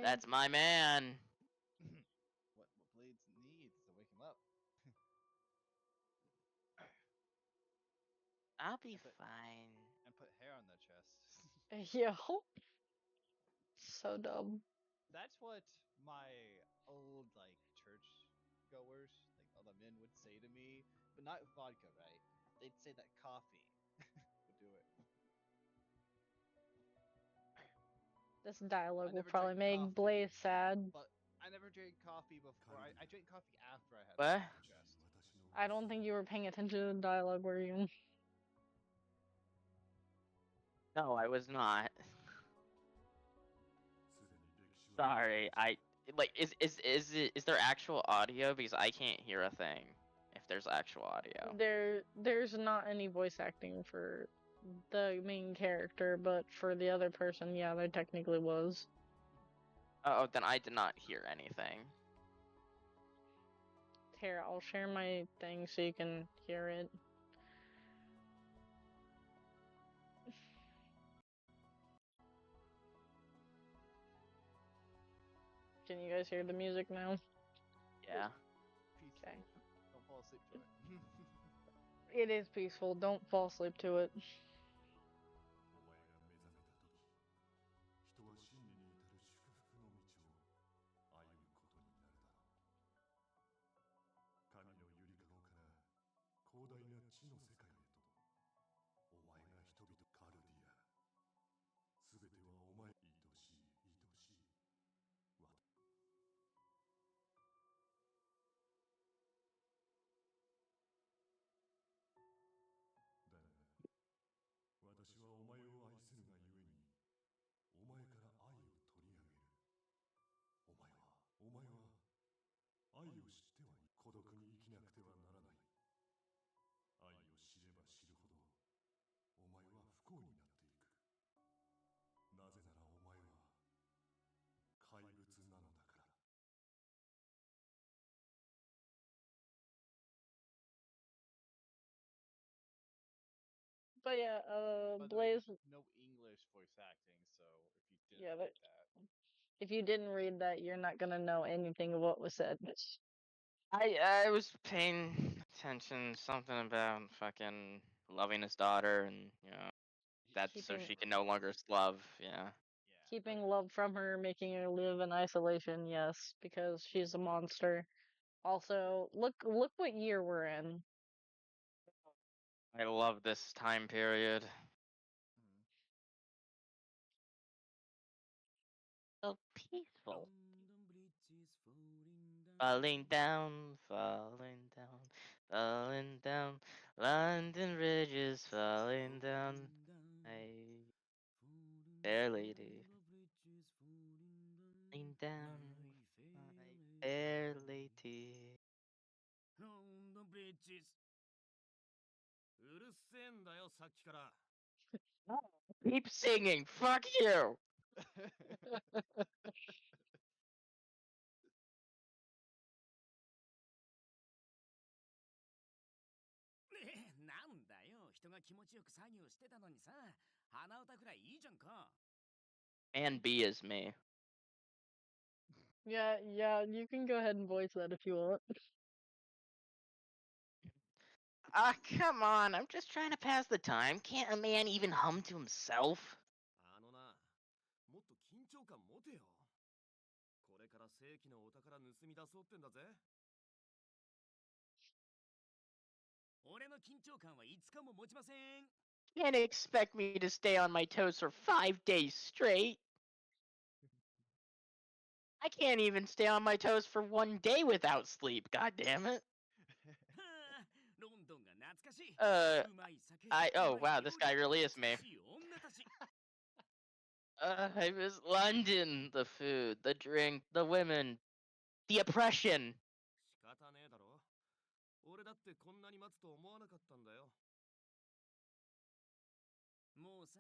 That's my man. What Blades needs to wake him up. I'll be put- fine. And put hair on their chest. Yo. So dumb. That's what my old church goers, all the men would say to me, but not vodka, right? They'd say that coffee would do it. This dialogue will never probably drank make coffee. Blaze sad. But I never drank coffee before. I drank coffee after I had What? hair on my chest. I don't think you were paying attention to the dialogue, were you? No, I was not. Sorry, is there actual audio? Because I can't hear a thing if there's actual audio. There's not any voice acting for the main character, but for the other person, yeah, there technically was. Oh, then I did not hear anything. Here, I'll share my thing so you can hear it. Can you guys hear the music now? Yeah. Peaceful. Okay. Don't fall asleep to it. It is peaceful. Don't fall asleep to it. お前が目覚めた時、人は真理に至る祝福の道を歩むことになるだろう。神のゆりかごから広大な地の世界へと、お前が人々カルディア。すべてはお前愛しい愛しい。だが、私はお前を愛するがゆえに、お前から愛を取り上げる。お前は、愛を知ってはい孤独に生きなくてはならない。愛を知れば知るほど、お前は不幸になっていく。なぜならお前は、怪物なのだから。But yeah, By the way, Blaze. there's no English voice acting, so if you didn't Yeah, read that. if you didn't read that, you're not gonna know anything of what was said. I was paying attention, something about fucking loving his daughter, and that's so Keeping- she can no longer love. Yeah. Keeping love from her, making her live in isolation, yes, because she's a monster. Also, look what year we're in. I love this time period. So peaceful. Falling down, falling down, falling down. London Bridge is falling down. Hey, fair lady. Falling down, my fair lady. ロンドンブリッジズ。うるせえんだよ、さっきから。Keep singing, fuck you! なんだよ、人が気持ちよく作業してたのにさ、鼻歌くらいいいじゃんか。And B is me. Yeah, you can go ahead and voice that if you want. Ah, come on, I'm just trying to pass the time. Can't a man even hum to himself? あのな、もっと緊張感持てよ。これから世紀のお宝盗み出そうってんだぜ。俺の緊張感はいつかも持ちません。Can't expect me to stay on my toes for 5 days straight. I can't even stay on my toes for 1 day without sleep, god damn it. ロンドンが懐かしい。 Oh wow, this guy really is me. I miss London. The food, the drink, the women, the oppression. 仕方ねえだろ。俺だってこんなに待つと思わなかったんだよ。もうさ、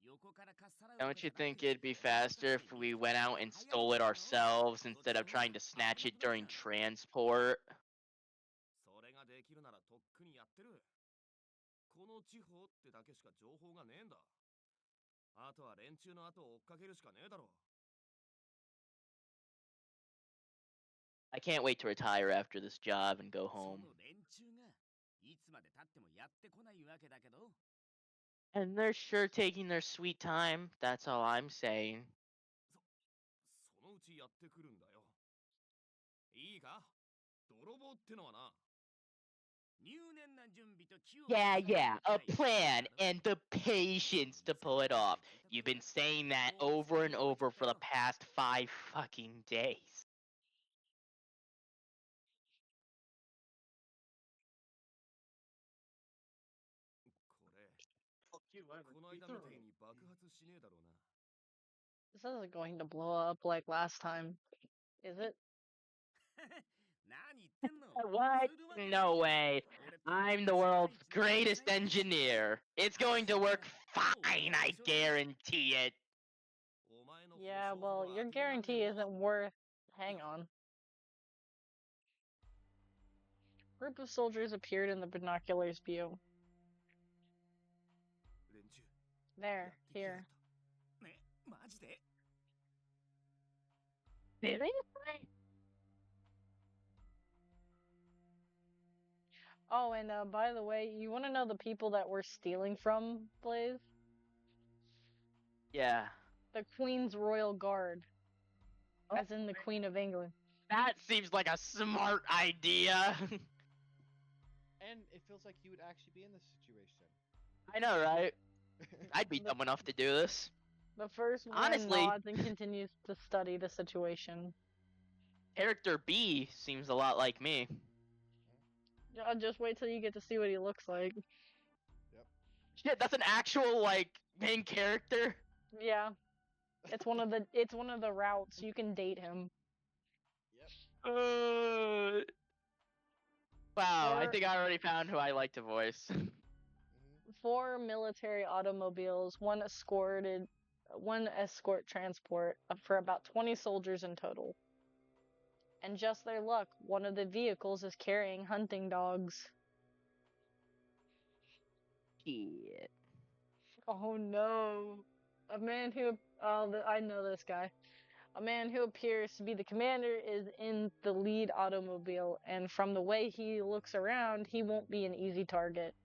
横からかっさらう。 Don't you think it'd be faster if we went out and stole it ourselves instead of trying to snatch it during transport? それができるならとっくにやってる。この地方ってだけしか情報がねえんだ。あとは連中の後を追っかけるしかねえだろ。I can't wait to retire after this job and go そ home. の連中がいつまで経ってもやってこないわけだけど。 And they're sure taking their sweet time. That's all I'm saying. そのうちやってくるんだよ。いいか、泥棒ってのはな、入念な準備と気を Yeah, yeah, a plan and the patience to pull it off. You've been saying that over and over for the past 5 fucking days. この間みたいに爆発しねえだろうな。 This isn't going to blow up like last time, is it? 何言ってんの。 What? No way. I'm the world's greatest engineer. It's going to work fine, I guarantee it. Yeah, well, your guarantee isn't worth. Hang on. Group of soldiers appeared in the binoculars view. 連中 There, here. ね、マジで。 Seriously? Oh, and by the way, you want to know the people that we're stealing from, Blaze? Yeah. The Queen's Royal Guard. As in the Queen of England. That seems like a smart idea. And it feels like you would actually be in this situation. I know, right? I'd be dumb enough to do this. The first one Honestly- nods and continues to study the situation. Character B seems a lot like me. Yeah, just wait till you get to see what he looks like. Shit, that's an actual, like, main character? Yeah. It's one of the routes. You can date him. Wow, I think I already found who I like to voice. 4 military automobiles, one escort transport for about 20 soldiers in total. And just their luck, one of the vehicles is carrying hunting dogs. Shit. Oh no. A man who, I know this guy. A man who appears to be the commander is in the lead automobile, and from the way he looks around, he won't be an easy target.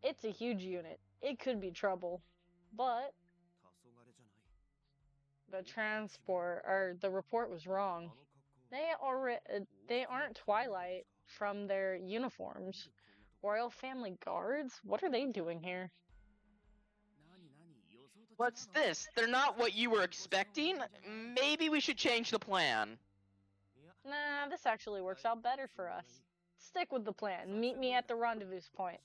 It's a huge unit. It could be trouble. But the report was wrong. They aren't Twilight from their uniforms. Royal Family Guards? What are they doing here? What's this? They're not what you were expecting? Maybe we should change the plan. Nah, this actually works out better for us. Stick with the plan. Meet me at the rendezvous point.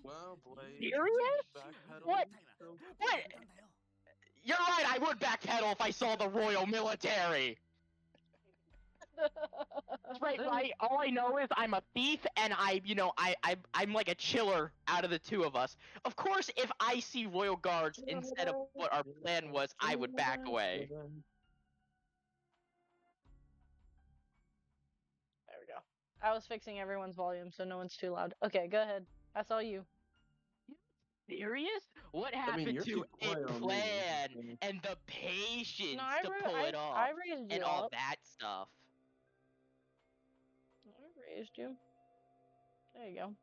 Well, Blaze, Serious? backpedal. What? What? You're right, I would backpedal if I saw the royal military. Right. All I know is I'm a thief, and I'm like a chiller out of the two of us. Of course, if I see royal guards instead of what our plan was, I would back away. There we go. I was fixing everyone's volume so no one's too loud. Okay, go ahead. That's all you. Serious? What I mean, happened you're to too a quiet on me. plan and the patience No, to pull it off I raised you and all up. that stuff? I raised you. There you go.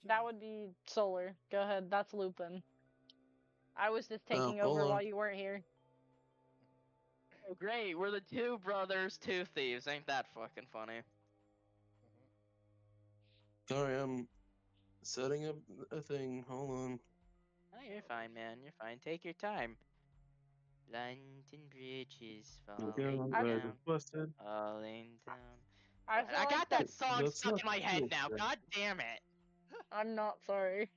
That would be Solar. Go ahead. That's Lupin. I was just taking over hold on. while you weren't here. Oh, great, we're the two brothers, two thieves. Ain't that fucking funny? Sorry, I'm setting up a thing. Hold on. Oh, you're fine, man. You're fine. Take your time. London Bridge is falling down. Busted. Falling down. I I got that song That's stuck not in my head cool, now. man. God damn it. I'm not sorry.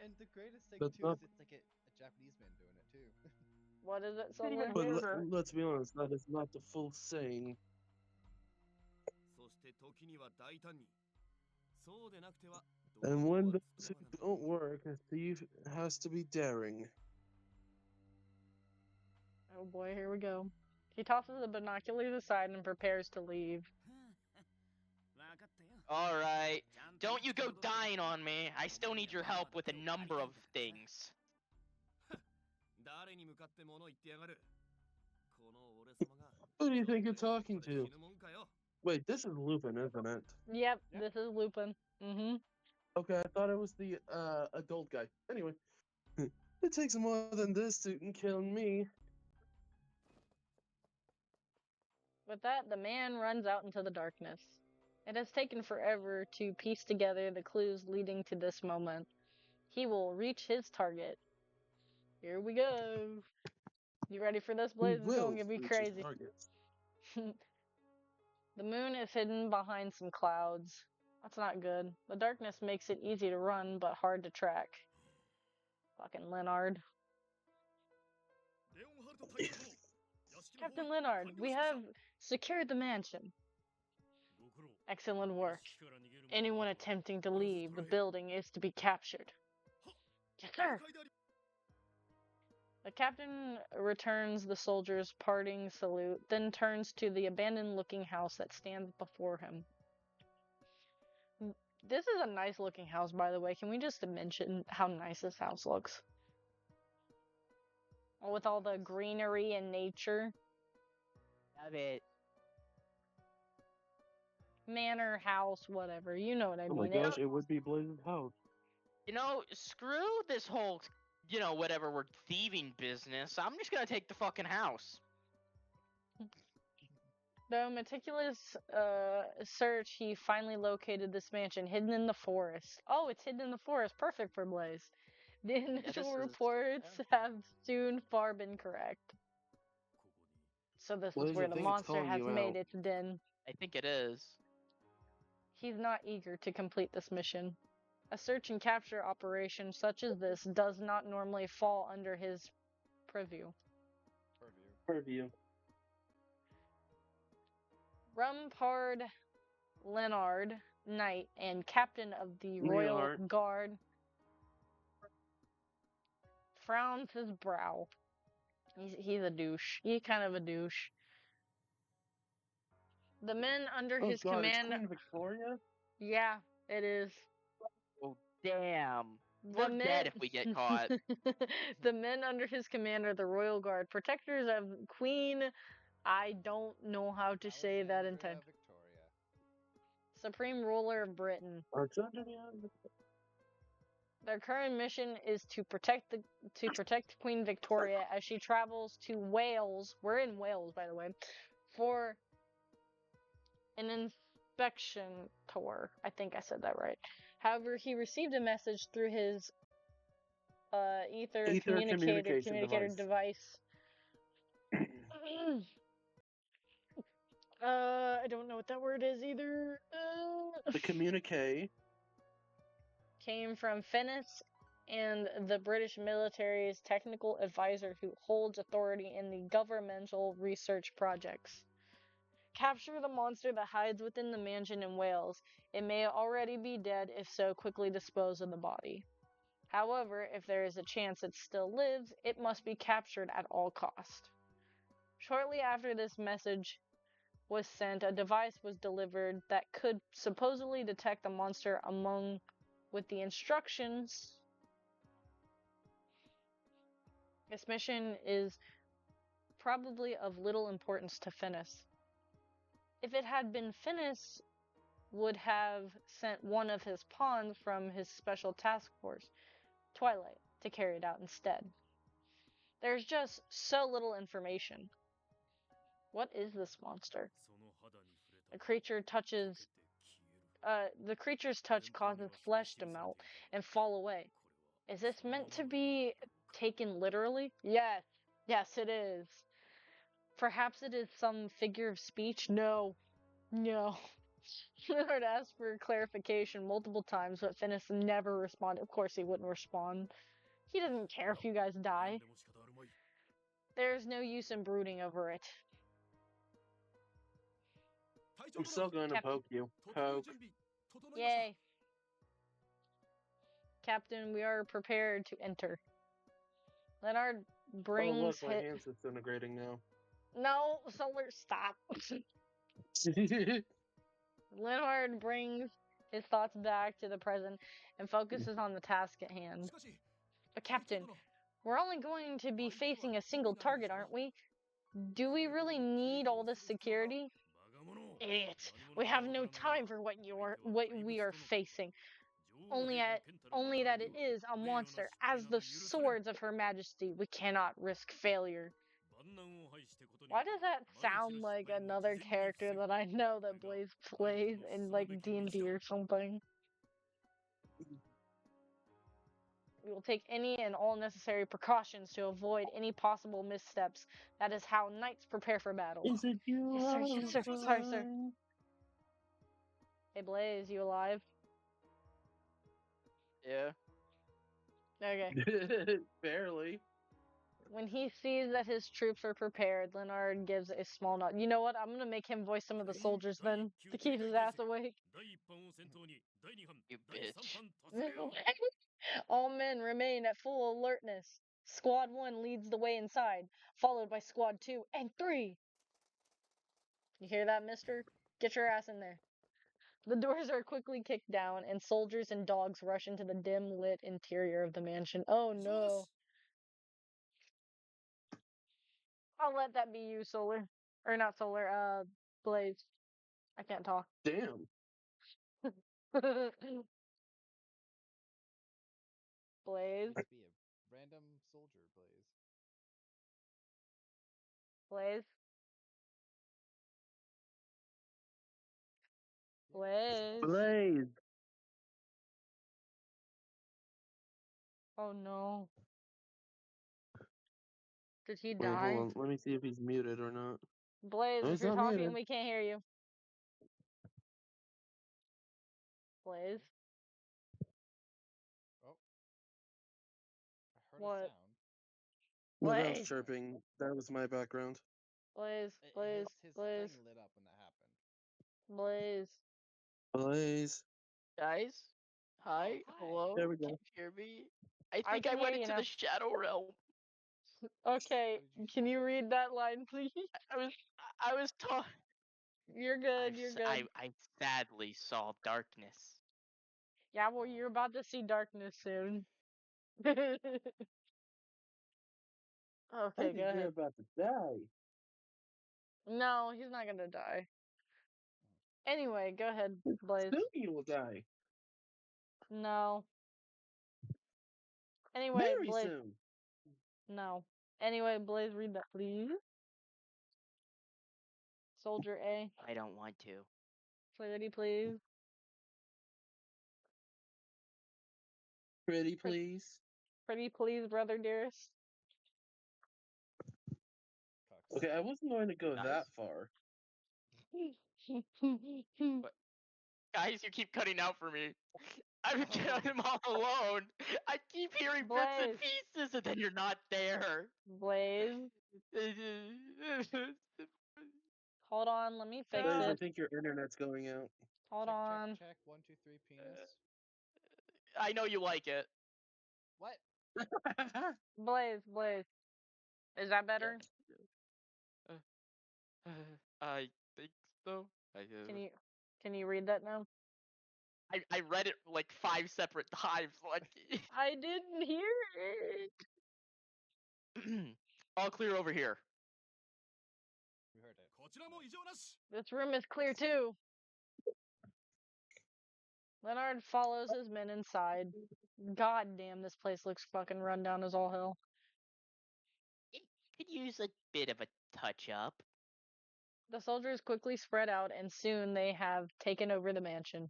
And the greatest thing That's too not- is it's like a Japanese man doing it too. What is it, Pretty Solar? good. But let's be honest, that is not the full saying. And when those who don't work, a thief has to be daring. Oh boy, here we go. He tosses the binoculars aside and prepares to leave. Alright. Don't you go dying on me. I still need your help with a number of things. Who do you think you're talking to? Wait, this is Lupin, isn't it? Yep, Yeah. this is Lupin. Mm-hmm. Okay, I thought it was the adult guy. Anyway, it takes more than this to kill me. With that, the man runs out into the darkness. It has taken forever to piece together the clues leading to this moment. He will reach his target. Here we go. You ready for this, Blaze? It's going to be Reach his crazy. targets. The moon is hidden behind some clouds. That's not good. The darkness makes it easy to run, but hard to track. Fucking Leonard. Captain Leonard, we have secured the mansion. Excellent work. Anyone attempting to leave the building is to be captured. Yes, sir. The captain returns the soldier's parting salute, then turns to the abandoned-looking house that stands before him. This is a nice-looking house, by the way. Can we just mention how nice this house looks? With all the greenery and nature. Love it. Manor, house, whatever. You know what I Oh my mean. gosh, it would be Blaze's house. You know, screw this whole, whatever we're thieving business. I'm just gonna take the fucking house. Though meticulous search, he finally located this mansion hidden in the forest. Oh, it's hidden in the forest. Perfect for Blaze. The initial reports have soon far been correct. So this Blaze, is where I the think it's monster calling has you made out. its den. I think it is. He's not eager to complete this mission. A search and capture operation such as this does not normally fall under his purview. Purview. Rumpard Leonard, knight and captain of the Royal Leonard. Guard, frowns his brow. He's a douche. He's kind of a douche. The men under Oh his god, it's command. Queen Victoria? Yeah, it is. Oh, damn. The We're dead if we get caught. The men under his command are the Royal Guard, protectors of Queen. I don't know how to say that in time. Victoria. Supreme ruler of Britain. Alexandria? Their current mission is to protect Queen Victoria as she travels to Wales. We're in Wales, by the way, for an inspection tour. I think I said that right. However, he received a message through his ether communicator device. I don't know what that word is either. The communique. Came from Finis and the British military's technical advisor who holds authority in the governmental research projects. Capture the monster that hides within the mansion in Wales. It may already be dead, if so, quickly dispose of the body. However, if there is a chance it still lives, it must be captured at all cost. Shortly after this message was sent, a device was delivered that could supposedly detect the monster with the instructions. This mission is probably of little importance to Finis. If it had been Finis, would have sent one of his pawns from his special task force, Twilight, to carry it out instead. There's just so little information. What is this monster? The creature's touch causes flesh to melt and fall away. Is this meant to be taken literally? Yes. Yes, it is. Perhaps it is some figure of speech? No. Leonard asked for clarification multiple times, but Finis never responded. Of course he wouldn't respond. He doesn't care if you guys die. There's no use in brooding over it. I'm still going to poke you. Poke. Yay. Captain, we are prepared to enter. Leonard brings Oh look, my hand's disintegrating now. No, Solar, stop. Leonard brings his thoughts back to the present and focuses on the task at hand. But Captain, we're only going to be facing a single target, aren't we? Do we really need all this security? バカ者 Idiots. We have no time for what we are facing. Only that it is a monster, as the swords of Her Majesty. We cannot risk failure. Why does that sound like another character that I know that Blaze plays in like D&D or something? We will take any and all necessary precautions to avoid any possible missteps. That is how knights prepare for battle. Is it you? Yes, sir, yes, sir. Sorry, sir. Hey, Blaze, you alive? Yeah. Okay. Barely. When he sees that his troops are prepared, Leonard gives a small nod. You know what? I'm gonna make him voice some of the soldiers then, to keep his ass awake. You bitch. All men remain at full alertness. Squad 1 leads the way inside, followed by Squad 2 and 3. You hear that, mister? Get your ass in there. The doors are quickly kicked down, and soldiers and dogs rush into the dim lit interior of the mansion. Oh no. I'll let that be you, Solar. Or not Solar, Blaze. I can't talk. Damn. Blaze. Just be a random soldier, Blaze. Blaze. Blaze. Blaze. Oh no. Did he Wait, die? hold on. Let me see if he's muted or not. Blaze, No, if he's you're not talking, muted. we can't hear you. Blaze. Oh, I heard What? a sound. No, that was Blaze. chirping. That was my background. Blaze. Blaze. His Blaze. thing lit up when that happened. Blaze. Blaze. Guys? Hi? hi. Hello? There we Can go. you hear me? I I think I can went hear you into now. the shadow realm. Okay, What did you can see? you read that line, please? I was taught. You're good, you're good. I sadly saw darkness. Yeah, well, you're about to see darkness soon. Okay, I go think you're ahead. about to die. No, he's not gonna die. Anyway, go ahead, Blaze. Soon you will die. No. Anyway, Very Blaze. soon. No. Anyway, Blaze, read that, please. Soldier A. I don't want to. Clarity, please. Pretty please. Pretty please, brother dearest. Okay, I wasn't going to go Guys? that far. Guys, you keep cutting out for me. I'm all alone. I keep hearing bits and Blaze. pieces, and then you're not there. Blaze. Hold on, let me fix Blaze, I it. think your internet's going out. Hold check, on. Check, check. 1, 2, 3, penis. I know you like it. What? Blaze, Blaze. Is that better? I think so. Can you read that now? I read it like 5 separate times. Like I didn't hear it. all clear over here. We heard it. こちらも異常なし This room is clear too. Leonard follows his men inside. God damn, this place looks fucking run down as all hell. It could use a bit of a touch up. The soldiers quickly spread out, and soon they have taken over the mansion.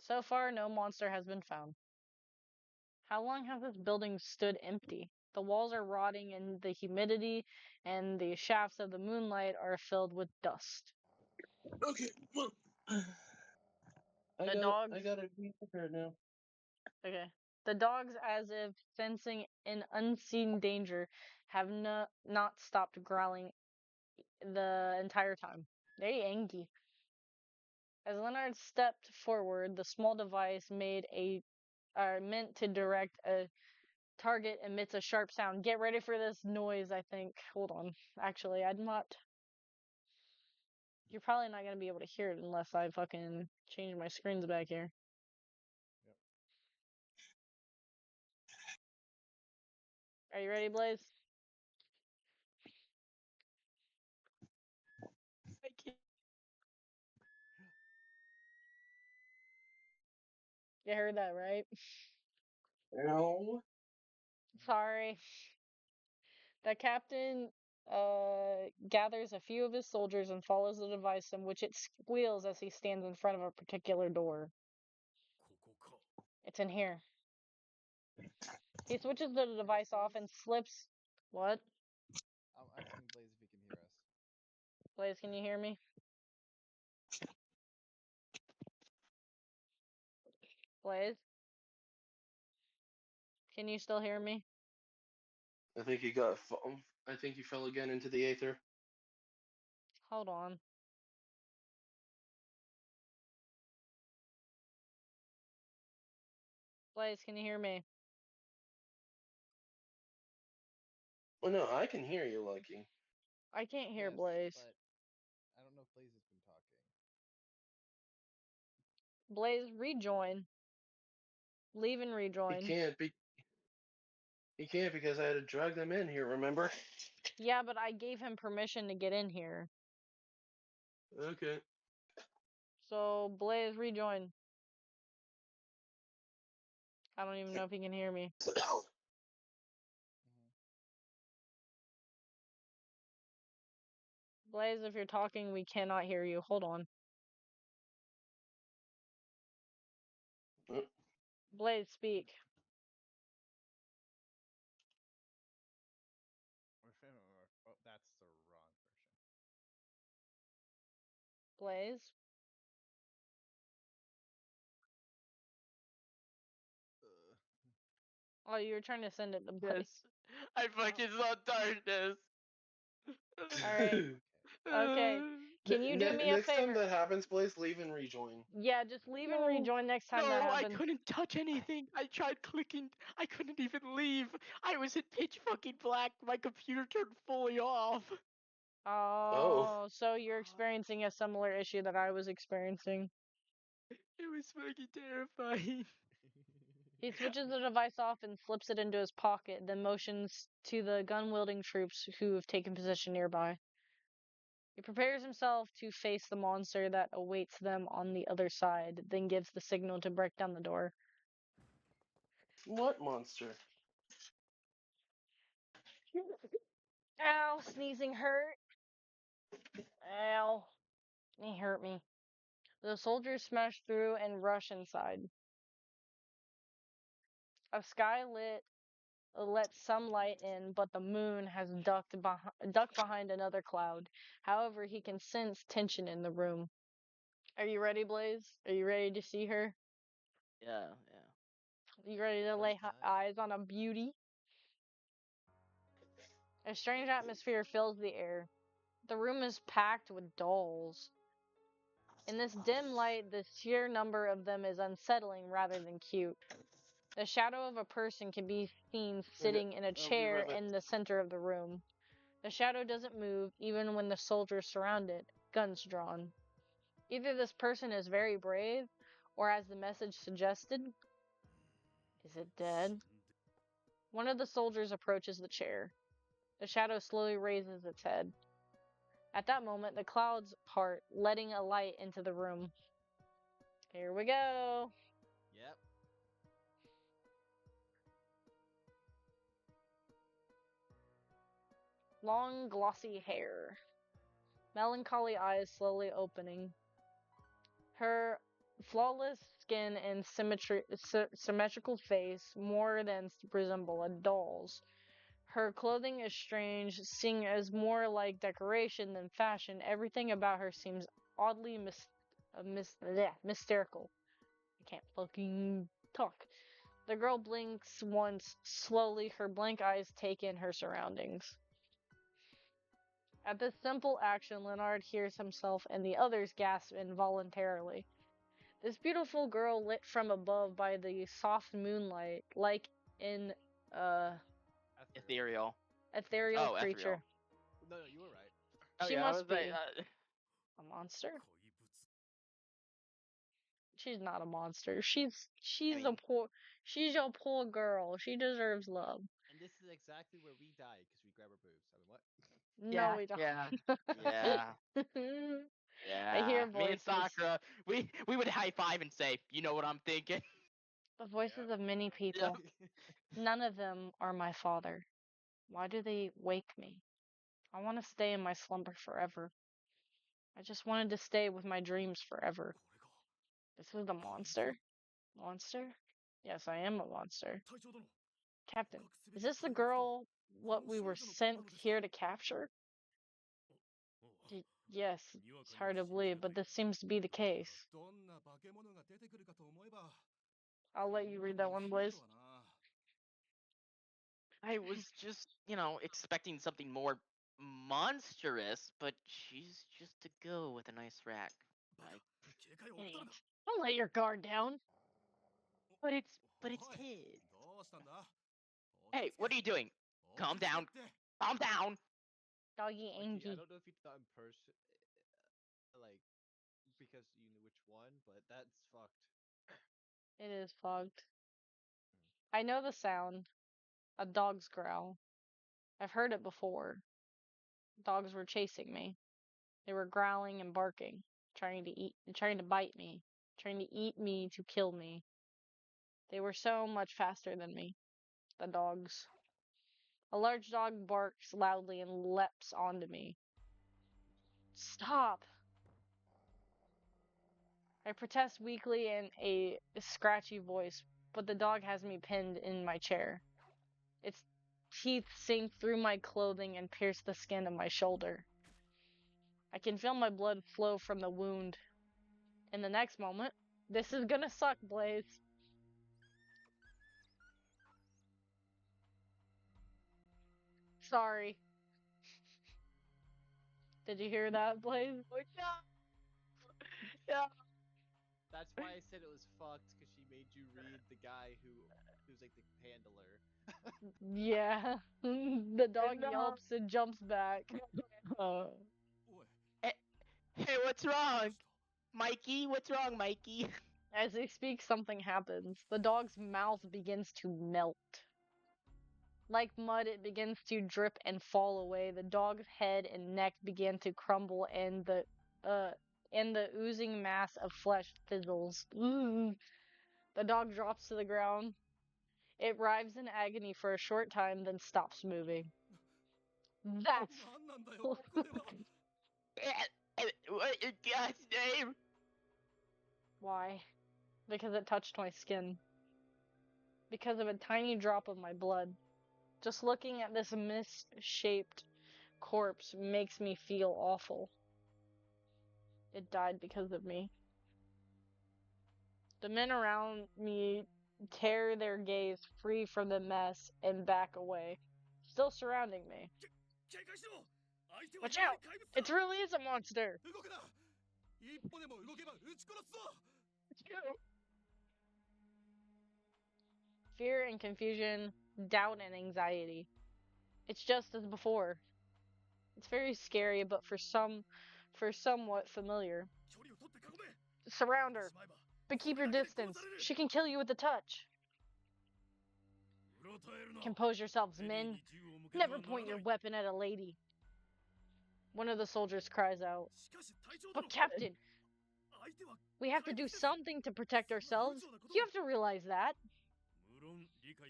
So far, no monster has been found. How long has this building stood empty? The walls are rotting in the humidity, and the shafts of the moonlight are filled with dust. Okay, well, I The got dogs. I got to be prepared now. Okay. The dogs, as if sensing an unseen danger, have not stopped growling the entire time. Very angry. As Leonard stepped forward, the small device meant to direct a target emits a sharp sound. Get ready for this noise, I think. Hold on. Actually, I'm not. You're probably not gonna be able to hear it unless I fucking change my screens back here. Yep. Are you ready, Blaze? You heard that right? No. Sorry. The captain gathers a few of his soldiers and follows the device in which it squeals as he stands in front of a particular door. ここか。 It's in here. He switches the device off and slips. What? I'm asking Blaze if he can hear us. Blaze, can you hear me? Blaze? Can you still hear me? I think he got. I think he fell again into the aether. Hold on. Blaze, can you hear me? Well, no, I can hear you, Lucky. I can't hear Yes, Blaze. But I don't know if Blaze has been talking. Blaze, rejoin. Leave and He rejoin. can't be. He can't because I had to drag them in here. Remember? Yeah, but I gave him permission to get in here. Okay. So, Blaze, rejoin. I don't even know if he can hear me. Blaze, if you're talking, we cannot hear you. Hold on. Blaze, speak. Oh, that's the wrong version. Blaze? Oh, you were trying to send it to Blaze. Yes. I fucking saw darkness. Alright. Okay. Can you do me a Next time favor? that happens, Blaze, leave and rejoin. Yeah, just leave and No. rejoin next time No, that I happens. couldn't touch anything. I tried clicking. I couldn't even leave. I was in pitch fucking black. My computer turned fully off. Oh, so you're experiencing a similar issue that I was experiencing. It was fucking terrifying. He switches the device off and slips it into his pocket, then motions to the gun-wielding troops who have taken position nearby. He prepares himself to face the monster that awaits them on the other side, then gives the signal to break down the door. What monster? Ow, sneezing hurt. Ow. He hurt me. The soldiers smash through and rush inside. A sky lets some light in, but the moon has ducked behind another cloud. However, he can sense tension in the room. Are you ready, Blaze? Are you ready to see her? Yeah. You ready to lay First time. eyes on a beauty? A strange atmosphere fills the air. The room is packed with dolls. In this dim light, the sheer number of them is unsettling rather than cute. The shadow of a person can be seen sitting in a I'll be chair right back. in the center of the room. The shadow doesn't move even when the soldiers surround it, guns drawn. Either this person is very brave, or as the message suggested, is it dead? One of the soldiers approaches the chair. The shadow slowly raises its head. At that moment, the clouds part, letting a light into the room. Here we go. Yep. Long, glossy hair. Melancholy eyes slowly opening. Her flawless skin and symmetrical face more than resemble a doll's. Her clothing is strange, seeing as more like decoration than fashion. Everything about her seems oddly mysterical. I can't fucking talk. The girl blinks once, slowly, her blank eyes take in her surroundings. At this simple action, Leonard hears himself and the others gasp involuntarily. This beautiful girl lit from above by the soft moonlight, like in Ethereal. ethereal Oh, creature. ethereal. No, you were right. Oh, She yeah, I must was like, be a monster. She's not a monster. She's mean- she's a poor girl. She deserves love. And this is exactly where we die because we grab our boobs. I mean, what? No, yeah, we don't. yeah, yeah. I hear Me and voices. Sakura, we would high five and say, you know what I'm thinking. The voices of many people. None of them are my father. Why do they wake me? I want to stay in my slumber forever. I just wanted to stay with my dreams forever. This was the monster? Monster? Yes, I am a monster. Captain, is this the girl what we were sent here to capture? Yes, it's hard to believe, but this seems to be the case. I'll let you read that one, Blaze. I was just, expecting something more monstrous, but she's just a go with a nice rack. Idiot. Don't let your guard down. But it's kids. Hey, what are you doing? Calm down. Calm down. Doggy Mikey, I Angie. don't know if you thought in person, like, because you knew which one, but that's fucked. It is fogged. I know the sound. A dog's growl. I've heard it before. Dogs were chasing me. They were growling and barking, trying to bite me, trying to eat me to kill me. They were so much faster than me, the dogs. A large dog barks loudly and leaps onto me. Stop! I protest weakly in a scratchy voice, but the dog has me pinned in my chair. Its teeth sink through my clothing and pierce the skin of my shoulder. I can feel my blood flow from the wound. In the next moment, this is gonna suck, Blaze. Sorry. Did you hear that, Blaze? Oh, no. Yeah. That's why I said it was fucked, because she made you read the guy who's like the handler. Yeah. The dog No. yelps and jumps back. Hey, what's wrong? Mikey, what's wrong, Mikey? As he speaks, something happens. The dog's mouth begins to melt. Like mud, it begins to drip and fall away. The dog's head and neck begin to crumble, and the oozing mass of flesh fizzles. The dog drops to the ground. It writhes in agony for a short time, then stops moving. That's What in God's name? why. Because it touched my skin. Because of a tiny drop of my blood. Just looking at this misshaped corpse makes me feel awful. It died because of me. The men around me tear their gaze free from the mess and back away, still surrounding me. Watch out! It really is a monster! Fear and confusion, doubt and anxiety. It's just as before. It's very scary, but for somewhat familiar. Surround her, but keep your distance. She can kill you with a touch. Compose yourselves, men. Never point your weapon at a lady. One of the soldiers cries out. But Captain, we have to do something to protect ourselves. You have to realize that.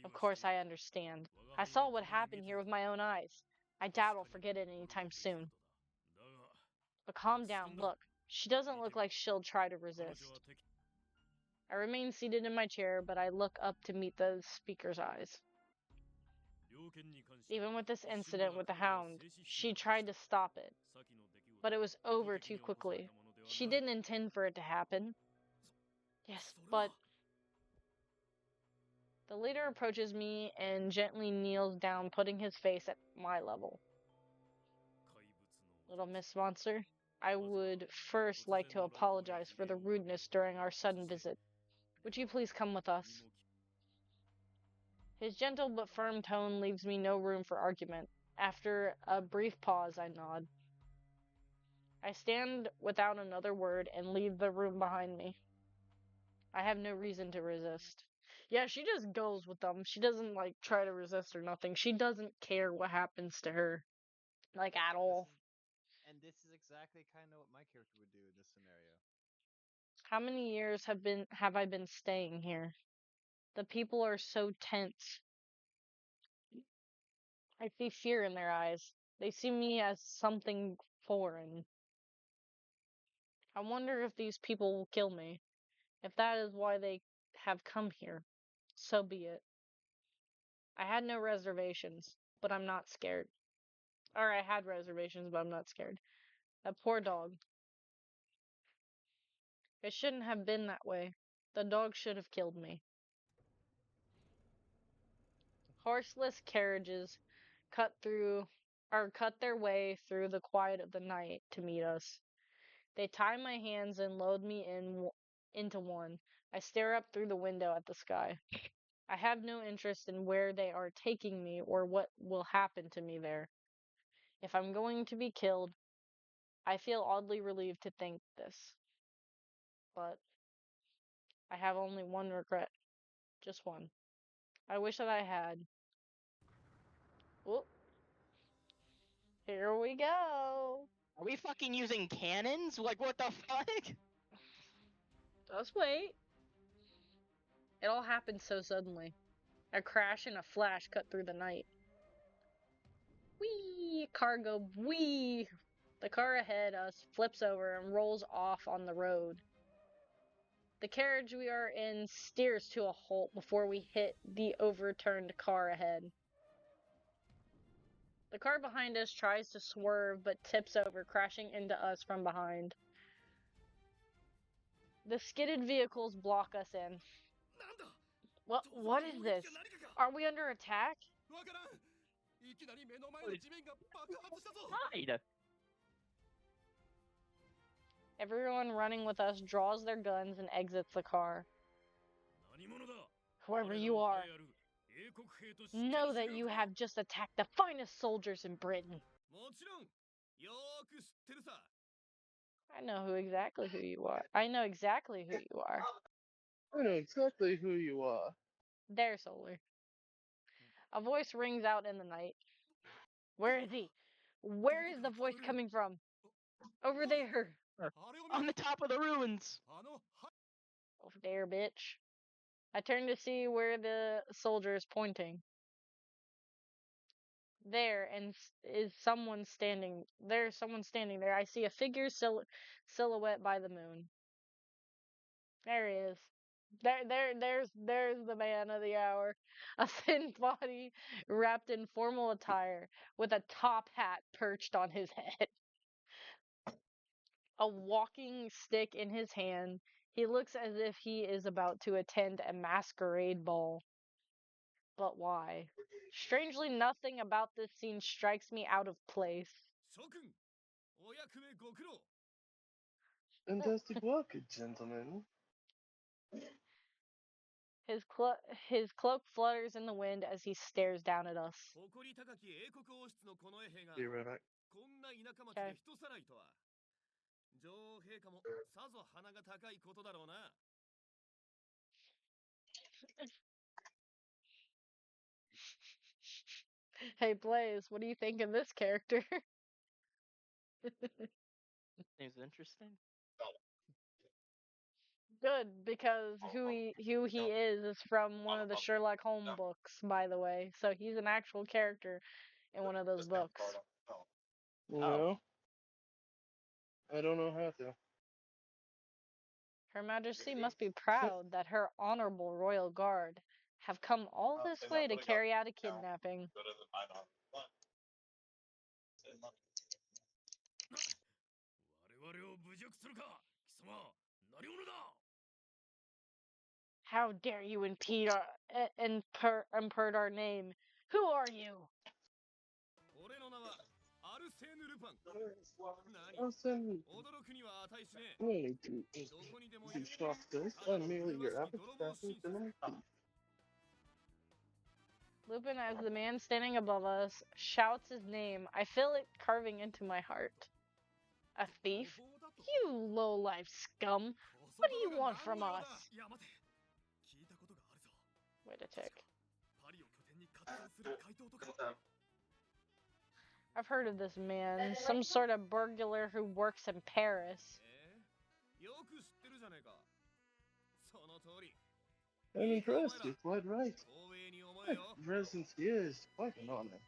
Of course I understand. I saw what happened here with my own eyes. I doubt I'll forget it anytime soon. But calm down, look. She doesn't look like she'll try to resist. I remain seated in my chair, but I look up to meet the speaker's eyes. Even with this incident with the hound, she tried to stop it. But it was over too quickly. She didn't intend for it to happen. Yes, but... The leader approaches me and gently kneels down, putting his face at my level. Little Miss Monster, I would first like to apologize for the rudeness during our sudden visit. Would you please come with us? His gentle but firm tone leaves me no room for argument. After a brief pause, I nod. I stand without another word and leave the room behind me. I have no reason to resist. Yeah, she just goes with them. She doesn't, try to resist or nothing. She doesn't care what happens to her. At all. And this is exactly kind of what my character would do in this scenario. How many years have I been staying here? The people are so tense. I see fear in their eyes. They see me as something foreign. I wonder if these people will kill me. If that is why they have come here, so be it. I had no reservations, but I'm not scared. Or I had reservations, but I'm not scared. That poor dog. It shouldn't have been that way. The dog should have killed me. Horseless carriages cut their way through the quiet of the night to meet us. They tie my hands and load me into one. I stare up through the window at the sky. I have no interest in where they are taking me or what will happen to me there. If I'm going to be killed, I feel oddly relieved to think this. But I have only one regret. Just one. I wish that I had. Whoop. Here we go. Are we fucking using cannons? Like, what the fuck? Just wait. It all happened so suddenly. A crash and a flash cut through the night. Whee! Cargo, whee! The car ahead us flips over and rolls off on the road. The carriage we are in steers to a halt before we hit the overturned car ahead. The car behind us tries to swerve but tips over, crashing into us from behind. The skidded vehicles block us in. What is this? Are we under attack? Hide. Everyone running with us draws their guns and exits the car. Whoever you are, know that you have just attacked the finest soldiers in Britain. I know exactly who you are. I know exactly who you are. I know exactly who you are. There, Solar. A voice rings out in the night. Where is he? Where is the voice coming from? Over there. On the top of the ruins. Over there, bitch. I turn to see where the soldier is pointing. There, and is someone standing. There's someone standing there. I see a figure silhouette by the moon. There he is. There's the man of the hour. A thin body wrapped in formal attire with a top hat perched on his head. A walking stick in his hand. He looks as if he is about to attend a masquerade ball. But why? Strangely, nothing about this scene strikes me out of place. Fantastic work, gentlemen. His cloak flutters in the wind as he stares down at us. Be right back. Okay. Hey Blaze, what do you think of this character? Seems interesting. Good, because who he is from one of the Sherlock Holmes books, by the way. So he's an actual character in one of those books. No. I don't know how to. Her Majesty must be proud that her honorable royal guard have come all this way to carry out a kidnapping. How dare you impede our name? Who are you? Awesome. Really do stop this. I'm merely your average assassin and I'm a thief. Lupin, as the man standing above us, shouts his name. I feel it carving into my heart. A thief? You low-life scum! What do you want from us? Wait a tick. I've heard of this man. Some sort of burglar who works in Paris. I'm impressed. You're quite right. 光栄に思 My えよ。 presence here is quite an honor.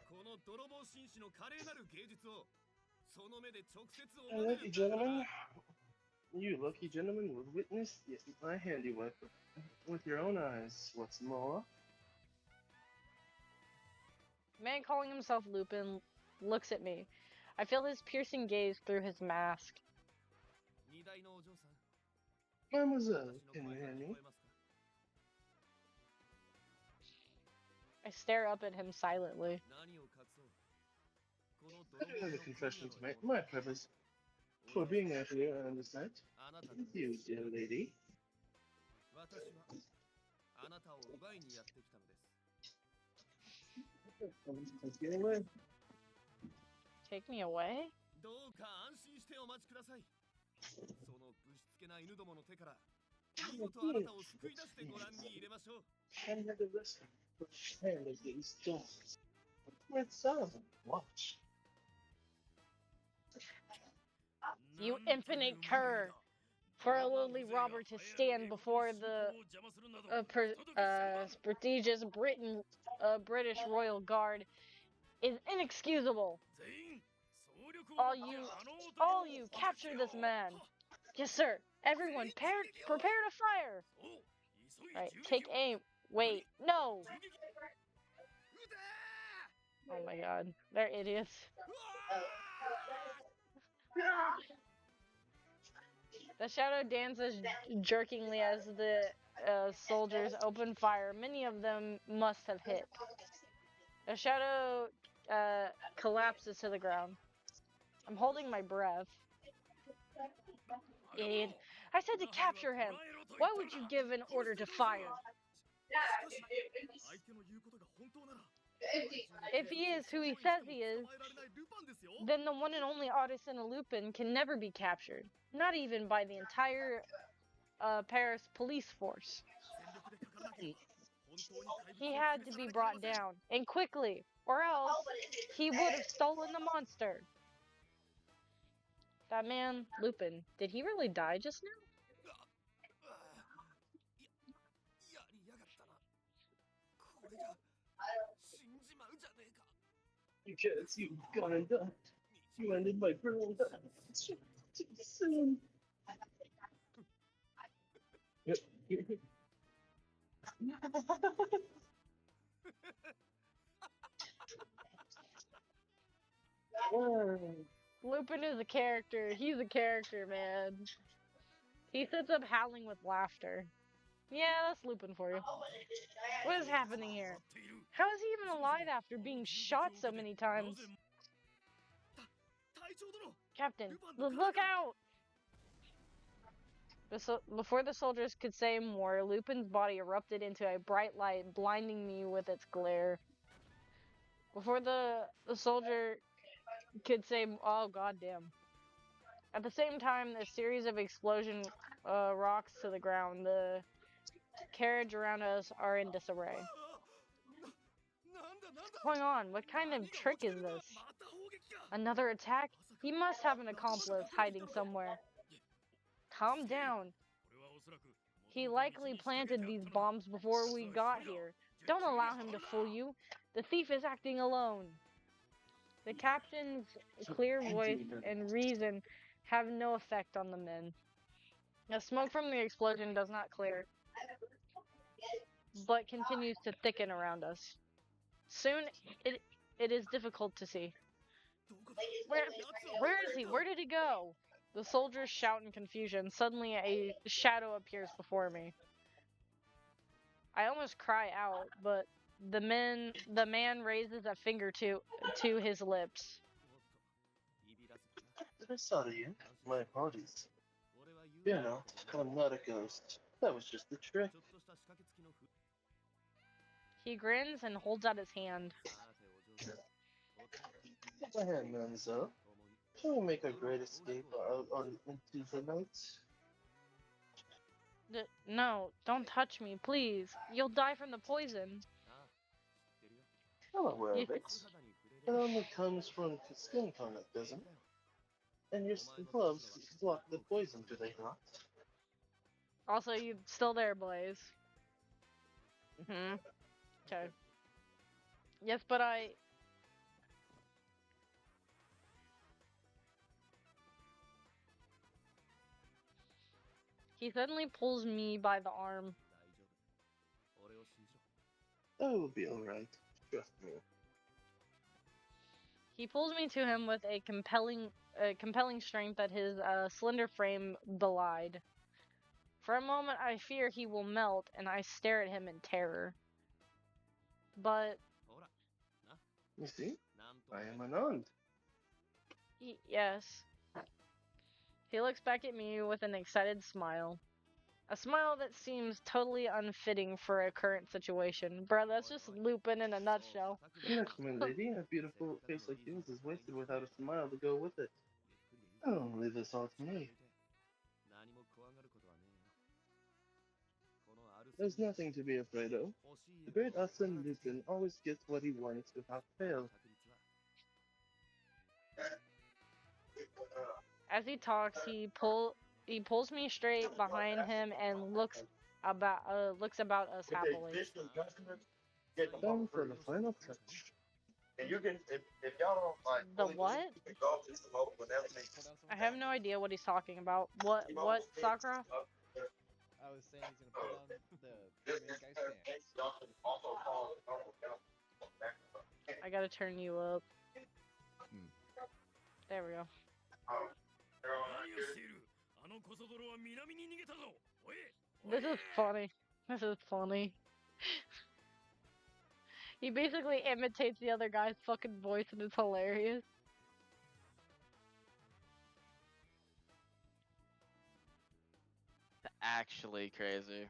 この泥棒紳士の華麗なる芸術をその目で直接 And 拝める lucky んだから gentlemen, you lucky gentlemen will witness my handiwork with your own eyes. What's more, Man calling himself Lupin looks at me. I feel his piercing gaze through his mask. 二代のお嬢さん Mademoiselle, 私の can you 声が hear 聞 me? こえますか I stare up at him silently. 何を隠そうこの I 泥 do 棒 have の a confession to 今 make. の My purpose for being out here on this night あなた with you, dear lady. 私はあなたを奪いにやってきたのです Get away. Take me away? どうか安心してお待ちくださいそのぶしつけな犬どもの手から見事あなたを救い出してご覧に入れましょう And have the rest of the hand of these dogs. Red Sun, watch. You impotent cur! For a lowly robber to stand before the prestigious British royal guard is inexcusable. All you, capture this man. Yes, sir. Everyone, prepare to fire. Right, take aim. Wait, no. Oh my god, they're idiots. The shadow dances jerkingly as the soldiers open fire. Many of them must have hit. The shadow collapses to the ground. I'm holding my breath. Idiot. I said to capture him. Why would you give an order to fire? If he is who he says he is, then the one and only artist in a Lupin can never be captured. Not even by the entire Paris police force. He had to be brought down, and quickly, or else he would have stolen the monster. That man, Lupin, did he really die just now? Because you've gone and done. You ended my criminal life too soon. Lupin is a character. He's a character, man. He sits up howling with laughter. Yeah, that's Lupin for you. What is happening here? How is he even alive after being shot so many times? Captain, look out! Before the soldiers could say more, Lupin's body erupted into a bright light, blinding me with its glare. Before the soldier could say, oh goddamn. At the same time, a series of explosion rocks to the ground. The carriage around us are in disarray. What's going on? What kind of trick is this? Another attack? He must have an accomplice hiding somewhere. Calm down. He likely planted these bombs before we got here. Don't allow him to fool you. The thief is acting alone. The captain's clear voice and reason have no effect on the men. The smoke from the explosion does not clear, but continues to thicken around us. Soon, it is difficult to see. Where is he? Where did he go? The soldiers shout in confusion. Suddenly, a shadow appears before me. I almost cry out, but the man raises a finger to his lips. Did I startle you? My apologies. Fear not, I'm not a ghost. That was just a trick. He grins and holds out his hand. Take my hand, mademoiselle. Shall we make our great escape out into the night? No, don't touch me, please. You'll die from the poison. I'm aware of it. It only comes from skin contact, doesn't it? And your gloves block the poison, do they not? Also, you still there, Blaze? Hmm. Okay. Yes, but I. He suddenly pulls me by the arm. 大丈夫俺を信じろ That will be alright. Trust me. He pulls me to him with a compelling strength that his slender frame belied. For a moment, I fear he will melt, and I stare at him in terror. But ほら You see? なんと I も am ね unarmed. yes. He looks back at me with an excited smile. A smile that seems totally unfitting for a current situation. Bruh, that's just Lupin in a nutshell. Look, my lady, a beautiful face like yours is wasted without a smile to go with it. Oh, leave this all to me. 何も怖がることはねえよこのアルセ There's nothing to be afraid of. 欲しい The 絵 great を Arsene 必ず Lupin always gets what he wants without 手に入れ fail. る確率は As he talks, he pulls me straight behind him and looks about us happily. Time for the final touch. The what? I have no idea what he's talking about. What, Sakura? I was saying he's gonna put on the main guy's pants. I gotta turn you up. Hmm. There we go. 何をしているあのコソ泥は南に逃げたぞおい This is funny. This is funny. He basically imitates the other guy's fucking voice and it's hilarious. Actually crazy.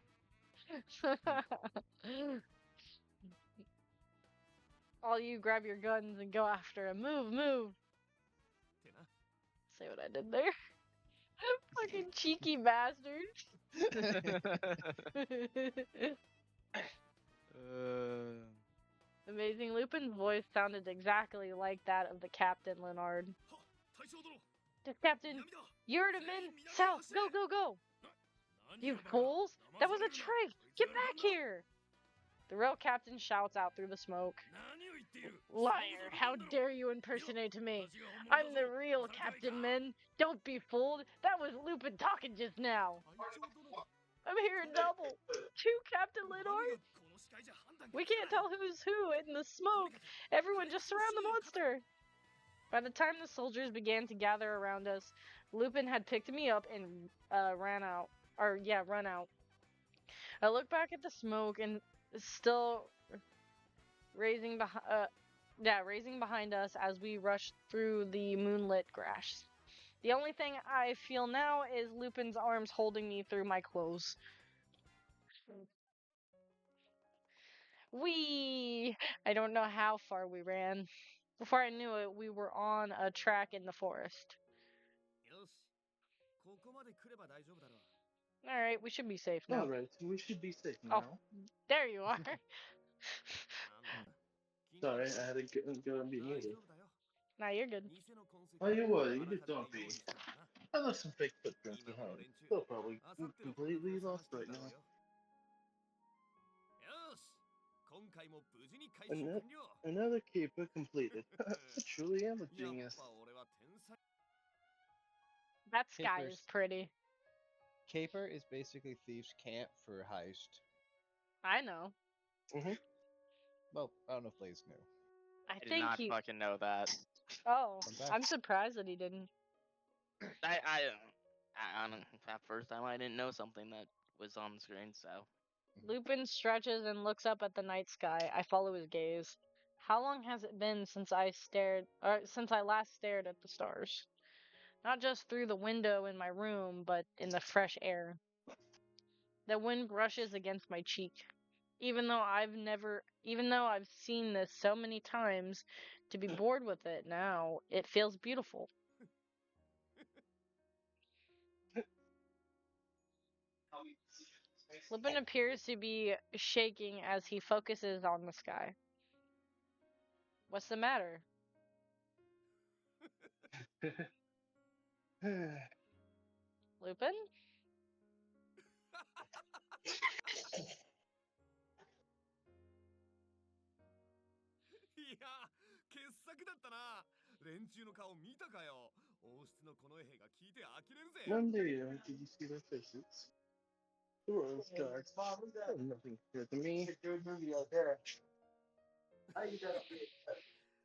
All you grab your guns and go after him. Move, move. ってな Say what I did there. Fucking cheeky bastard. Amazing. Lupin's voice sounded exactly like that of the Captain Leonard. は大将殿 The Captain, 南だ you're the men. South, go, go, go. 何 You をバカ fools! 騙 That さ was れ a るな trick! こいつ Get が back ルパンだ here! The real captain shouts out through the smoke. 何を言っている Liar, how dare you impersonate me? I'm the real Captain Men. Don't be fooled. That was Lupin talking just now. 隊長殿 I'm hearing double. Two Captain Leonard? この視界じゃ判断が We つか can't ない tell who's who in the smoke. Everyone just surround the monster. By the time the soldiers began to gather around us, Lupin had picked me up and run out. I looked back at the smoke and still raising behind us as we rushed through the moonlit grass. The only thing I feel now is Lupin's arms holding me through my clothes. I don't know how far we ran. Before I knew it, we were on a track in the forest. よしここまで来れば大丈夫だろう Alright, we should be safe now. Alright, we should be safe Oh. now. There you are. なんだ Sorry, I had to go and be 大 muted. 丈夫だよ Nah, you're good. 偽の痕跡 Oh, you would. You あら just かじめ don't 用 be. 意してるからな I left some fake footprints behind. They'll probably あさっての completely 探 lost してる right だろう now. よよし今回も無事に回収完了 Another caper completed. I truly am a やっ genius. ぱ俺は天才 That sky is Capers. pretty. Caper is basically Thieves' Camp for heist. I know. Well, I don't know if Blaze knew. I I did think not he. fucking know that. Oh, Come back. I'm surprised that he didn't. I don't. At first time, I didn't know something that was on the screen. So Lupin stretches and looks up at the night sky. I follow his gaze. How long has it been since I last stared at the stars? Not just through the window in my room, but in the fresh air. The wind brushes against my cheek. Even though I've seen this so many times, to be bored with it now, it feels beautiful. Lupin appears to be shaking as he focuses on the sky. What's the matter? Lupin? いや、傑作だったな。連中の顔見たかよ。王室のこの絵が聞いて呆れるぜ。 One day, did you see their faces? The Royals guards. They're nothing compared to me.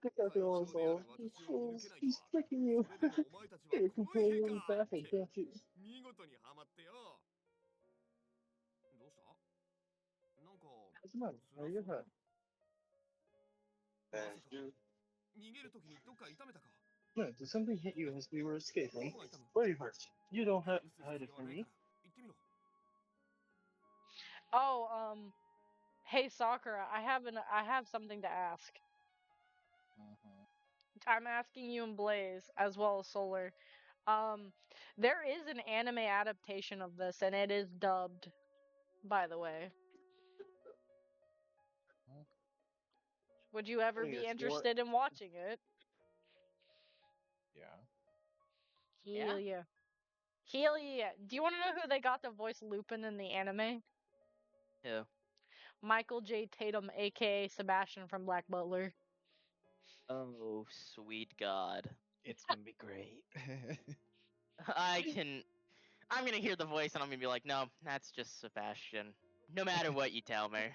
Look at the Royals all. These fools, he's tricking you. それでもお前たちは You're この絵 complaining on か the っ baffled, て don't you? 見事にハマってよ。どうした？なんか What's the matter? 辛 Are そう you だな。 hurt? まさか逃げるときにどっか痛めたか？ No, did something hit you as we were escaping? どこが痛む？ Where are you hurt? You don't 隠 have す hide 必 it 要は from ない me. から言ってみろ。 Oh, hey Sakura, I have something to ask. I'm asking you and Blaze as well as Solar. There is an anime adaptation of this, and it is dubbed, by the way. Would you ever be Yes, interested in watching it? Yeah. Hell yeah. Hell yeah. Do you want to know who they got to voice Lupin in the anime? Who? Michael J. Tatum, aka Sebastian from Black Butler. Oh, sweet God. It's gonna be great. I'm gonna hear the voice and I'm gonna be like, no, that's just Sebastian. No matter what you tell me.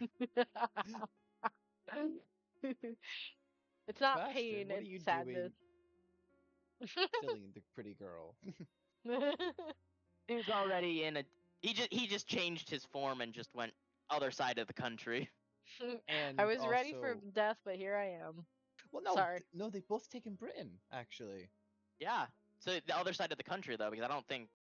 It's not Sebastian, pain, what are it's you sadness. Killing the pretty girl. He's already in a. He just changed his form and just went other side of the country. And I was ready for also- death, but here I am. Well, no, Sorry. no, they both taken Britain actually. Yeah. So the other side of the country though, because I don't think